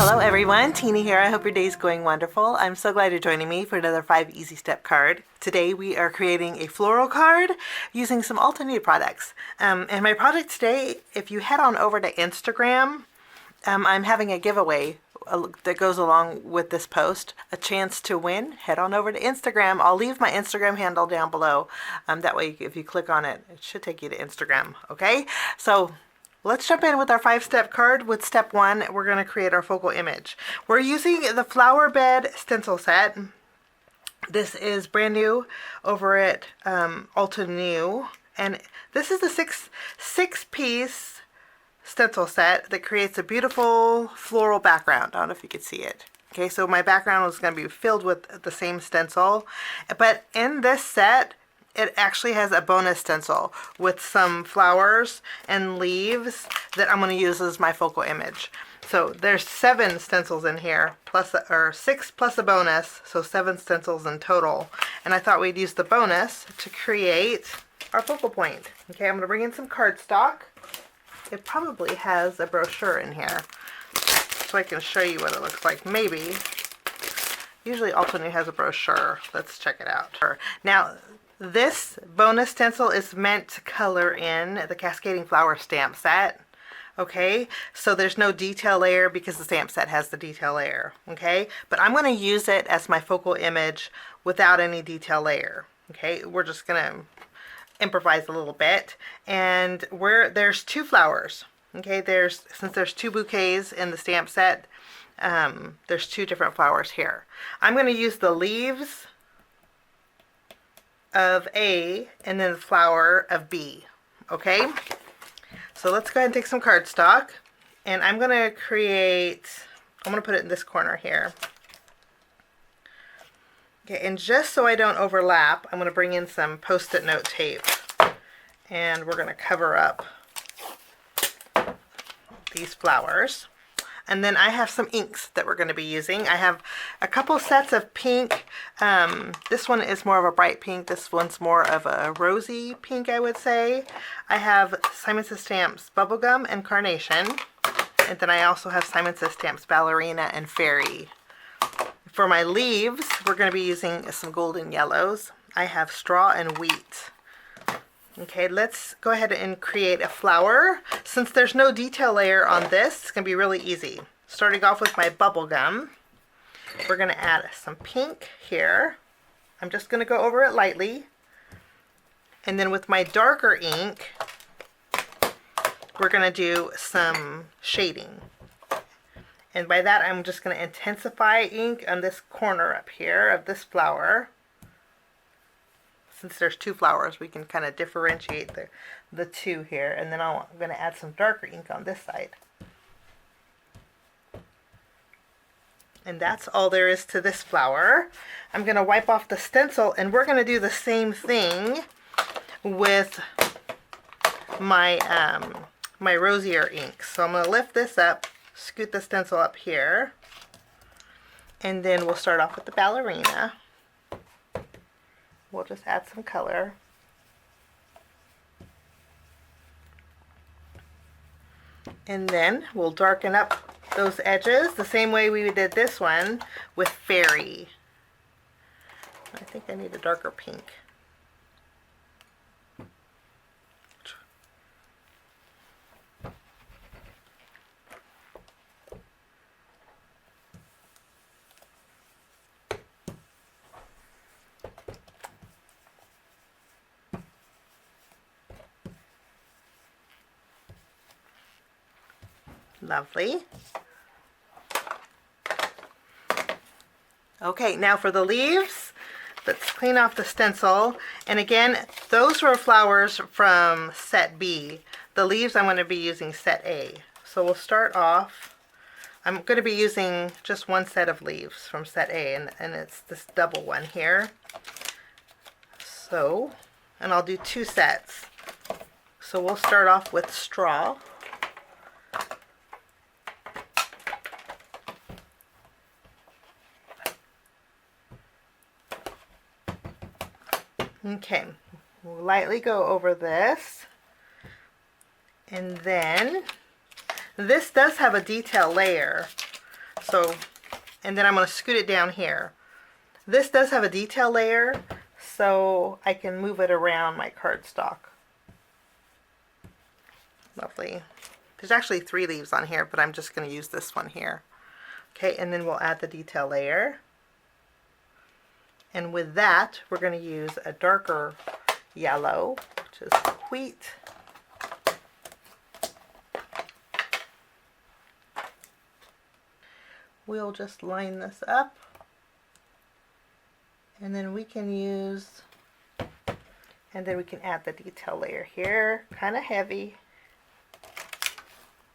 Hello everyone, Tina here. I hope your day is going wonderful. I'm so glad you're joining me for another 5 Easy Step card. Today we are creating a floral card using some Altenew products. And my project today, if you head on over to Instagram, I'm having a giveaway that goes along with this post, a chance to win. Head on over to Instagram. I'll leave my Instagram handle down below. That way if you click on it, it should take you to Instagram. Okay, so let's jump in with our 5-step card. With step 1, we're going to create our focal image. We're using the flower bed stencil set. This is brand new over at Altenew, and this is the six-piece stencil set that creates a beautiful floral background. I don't know if you can see it. Okay, so my background is going to be filled with the same stencil, but in this set, it actually has a bonus stencil with some flowers and leaves that I'm going to use as my focal image. So there's 7 stencils in here, or 6 plus a bonus, so 7 stencils in total. And I thought we'd use the bonus to create our focal point. Okay, I'm going to bring in some cardstock. It probably has a brochure in here, so I can show you what it looks like, maybe. Usually Altenew has a brochure. Let's check it out. Now, this bonus stencil is meant to color in the Cascading Flower stamp set. Okay, so there's no detail layer because the stamp set has the detail layer. Okay, but I'm going to use it as my focal image without any detail layer. Okay, we're just going to improvise a little bit, and there's 2 flowers. Okay, since there's 2 bouquets in the stamp set, there's 2 different flowers here. I'm going to use the leaves of A and then the flower of B. Okay, so let's go ahead and take some cardstock, and I'm going to put it in this corner here. Okay, and just so I don't overlap, I'm going to bring in some Post-it note tape, and we're going to cover up these flowers. And then I have some inks that we're going to be using. I have a couple sets of pink. This one is more of a bright pink. This one's more of a rosy pink, I would say. I have Simon Says Stamps Bubblegum and Carnation. And then I also have Simon Says Stamps Ballerina and Fairy. For my leaves, we're going to be using some golden yellows. I have Straw and Wheat. Okay, let's go ahead and create a flower. Since there's no detail layer on this, it's going to be really easy. Starting off with my bubble gum, we're going to add some pink here. I'm just going to go over it lightly. And then with my darker ink, we're going to do some shading. And by that, I'm just going to intensify ink on this corner up here of this flower. Since there's 2 flowers, we can kind of differentiate the 2 here. And then I'm going to add some darker ink on this side. And that's all there is to this flower. I'm going to wipe off the stencil, and we're going to do the same thing with my, my rosier ink. So I'm going to lift this up, scoot the stencil up here, and then we'll start off with the ballerina. We'll just add some color. And then we'll darken up those edges the same way we did this one with Fairy. I think I need a darker pink. Lovely. Okay, now for the leaves, let's clean off the stencil. And again, those were flowers from set B. The leaves I'm going to be using set A. So we'll start off. I'm going to be using just one set of leaves from set A, and it's this double one here. So, and I'll do 2 sets. So we'll start off with Straw. Okay, we'll lightly go over this, and then this does have a detail layer, So, and then I'm going to scoot it down here. This does have a detail layer, so I can move it around my cardstock. Lovely. There's actually 3 leaves on here, but I'm just going to use this one here. Okay, and then we'll add the detail layer. And with that, we're going to use a darker yellow, which is wheat. We'll just line this up. And then we can use, and then we can add the detail layer here. Kind of heavy.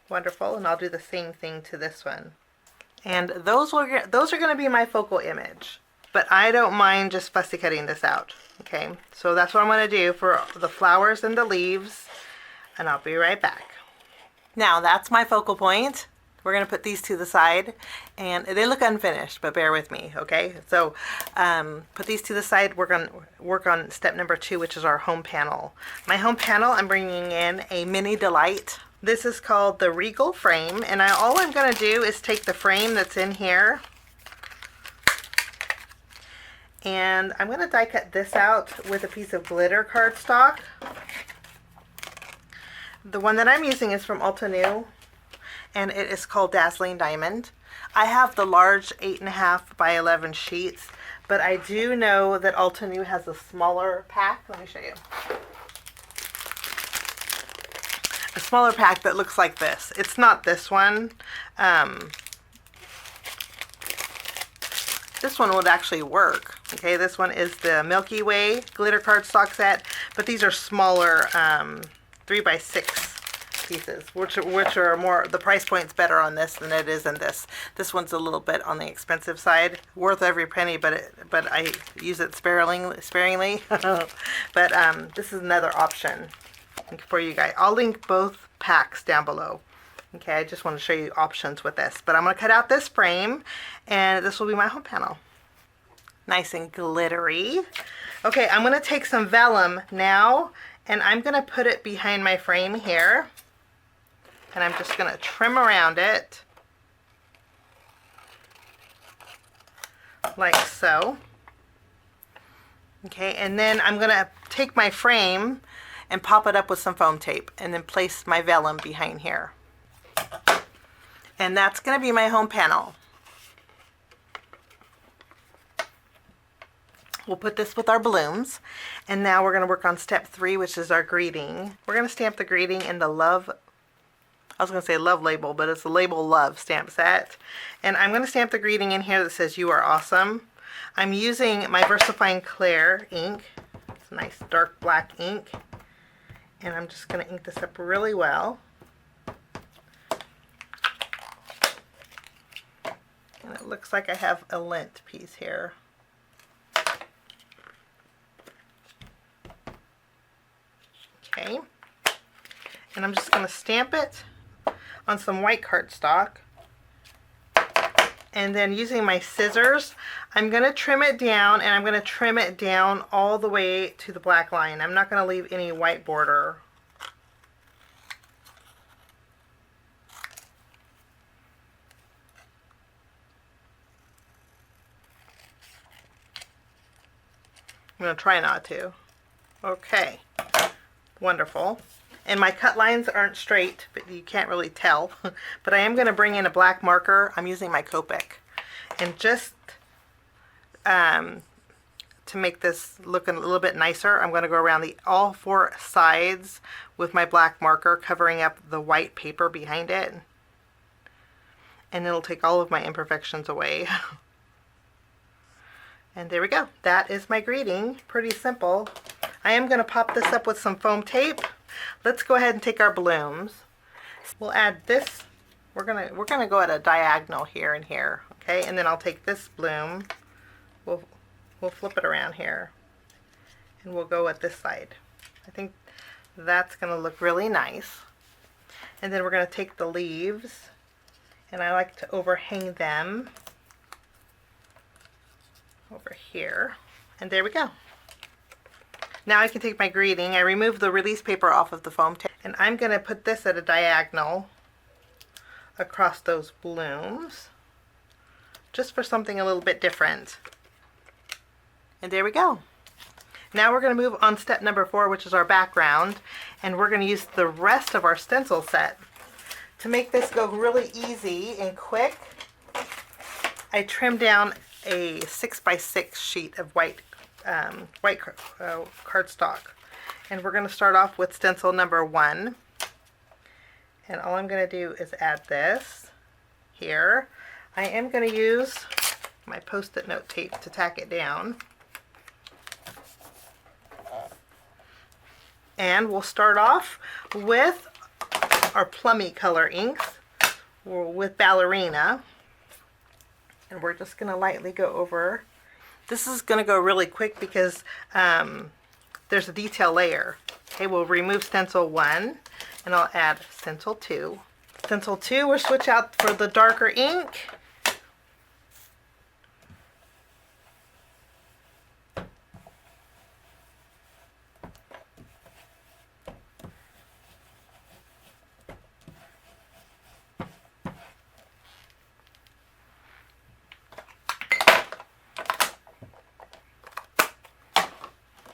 Wonderful. And I'll do the same thing to this one. And those are going to be my focal image. But I don't mind just fussy cutting this out. Okay, so that's what I'm going to do for the flowers and the leaves. And I'll be right back. Now that's my focal point. We're going to put these to the side. And they look unfinished, but bear with me, okay? So put these to the side. We're going to work on step number 2, which is our home panel. My home panel, I'm bringing in a Mini Delight. This is called the Regal frame. And all I'm going to do is take the frame that's in here. And I'm going to die cut this out with a piece of glitter cardstock. The one that I'm using is from Altenew, and it is called Dazzling Diamond. I have the large 8.5 by 11 sheets, but I do know that Altenew has a smaller pack. Let me show you. A smaller pack that looks like this. It's not this one. This one would actually work. Okay, this one is the Milky Way Glitter Cardstock Set, but these are smaller 3 by 6 pieces, which are more, the price point's better on this than it is in this. This one's a little bit on the expensive side, worth every penny, but I use it sparingly. But this is another option for you guys. I'll link both packs down below. Okay, I just want to show you options with this. But I'm going to cut out this frame, and this will be my home panel. Nice and glittery. Okay, I'm going to take some vellum now, and I'm going to put it behind my frame here. And I'm just going to trim around it. Like so. Okay, and then I'm going to take my frame and pop it up with some foam tape, and then place my vellum behind here. And that's going to be my home panel. We'll put this with our blooms. And now we're going to work on step 3, which is our greeting. We're going to stamp the greeting in the love, I was going to say love label, but it's the label love stamp set. And I'm going to stamp the greeting in here that says you are awesome. I'm using my VersaFine Clair ink. It's a nice dark black ink. And I'm just going to ink this up really well. And it looks like I have a lint piece here. Okay. And I'm just going to stamp it on some white cardstock. And then using my scissors, I'm going to trim it down, and I'm going to trim it down all the way to the black line. I'm not going to leave any white border. I'm going to try not to. Okay. Wonderful. And my cut lines aren't straight, but you can't really tell. But I am going to bring in a black marker. I'm using my Copic. And just to make this look a little bit nicer, I'm going to go around all 4 sides with my black marker, covering up the white paper behind it. And it'll take all of my imperfections away. And there we go. That is my greeting. Pretty simple. I am going to pop this up with some foam tape. Let's go ahead and take our blooms. We'll add this. We're gonna go at a diagonal here and here, okay? And then I'll take this bloom. We'll flip it around here, and we'll go at this side. I think that's gonna look really nice. And then we're gonna take the leaves, and I like to overhang them over here. And there we go. Now I can take my greeting. I removed the release paper off of the foam tape, and I'm going to put this at a diagonal across those blooms. just for something a little bit different. And there we go. Now we're going to move on to step number 4, which is our background, and we're going to use the rest of our stencil set. To make this go really easy and quick, I trimmed down a 6x6 sheet of white cardstock, and we're going to start off with stencil number 1. And all I'm going to do is add this here. I am going to use my Post-it note tape to tack it down. And we'll start off with our plummy color inks with Ballerina. And we're just going to lightly go over. This is going to go really quick because there's a detail layer. Okay, we'll remove stencil 1 and I'll add stencil 2. Stencil 2, we'll switch out for the darker ink.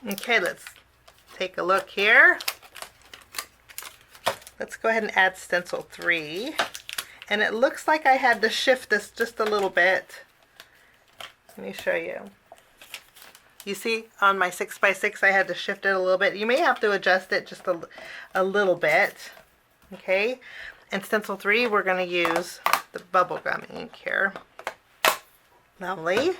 Okay, let's take a look here. Let's go ahead and add stencil 3. And it looks like I had to shift this just a little bit. Let me show you. You see on my 6x6 I had to shift it a little bit. You may have to adjust it just a little bit. Okay, and stencil 3 we're going to use the bubblegum ink here. Lovely.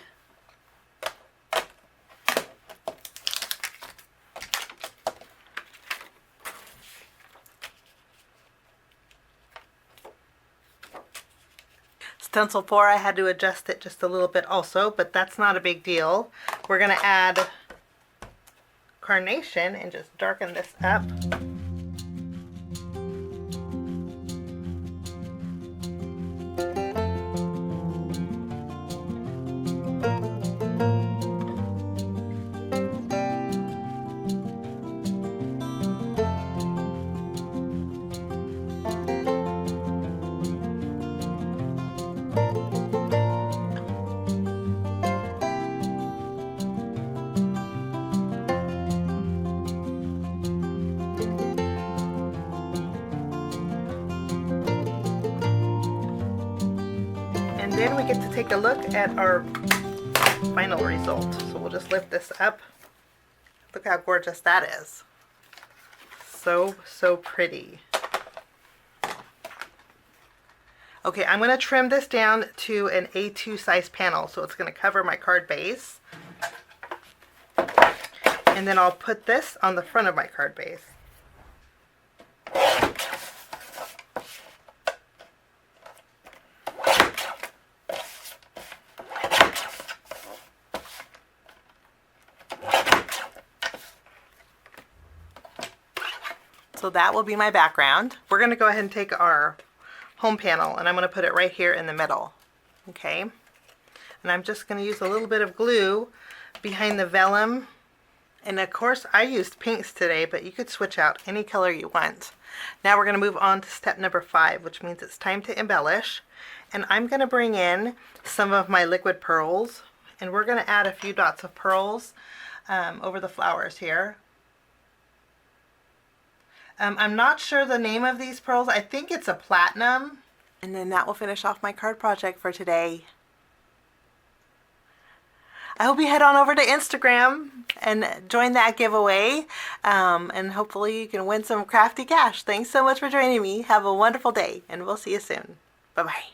Stencil 4, I had to adjust it just a little bit also, but that's not a big deal. We're going to add Carnation and just darken this up. And then we get to take a look at our final result. So we'll just lift this up. Look how gorgeous that is. So, so pretty. Okay, I'm going to trim this down to an A2 size panel, so it's going to cover my card base. And then I'll put this on the front of my card base. So that will be my background. We're going to go ahead and take our home panel and I'm going to put it right here in the middle. Okay, and I'm just going to use a little bit of glue behind the vellum, and of course I used pinks today, but you could switch out any color you want. Now we're going to move on to step number 5, which means it's time to embellish, and I'm going to bring in some of my liquid pearls, and we're going to add a few dots of pearls over the flowers here. I'm not sure the name of these pearls. I think it's a platinum. And then that will finish off my card project for today. I hope you head on over to Instagram and join that giveaway. And hopefully you can win some crafty cash. Thanks so much for joining me. Have a wonderful day, and we'll see you soon. Bye-bye.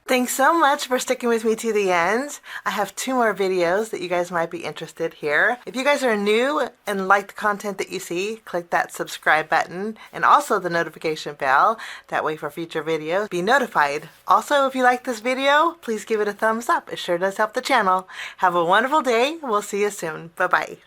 Thanks so much for sticking with me to the end. I have 2 more videos that you guys might be interested here. If you guys are new and like the content that you see, click that subscribe button and also the notification bell. That way for future videos, be notified. Also, if you like this video, please give it a thumbs up. It sure does help the channel. Have a wonderful day. We'll see you soon. Bye-bye.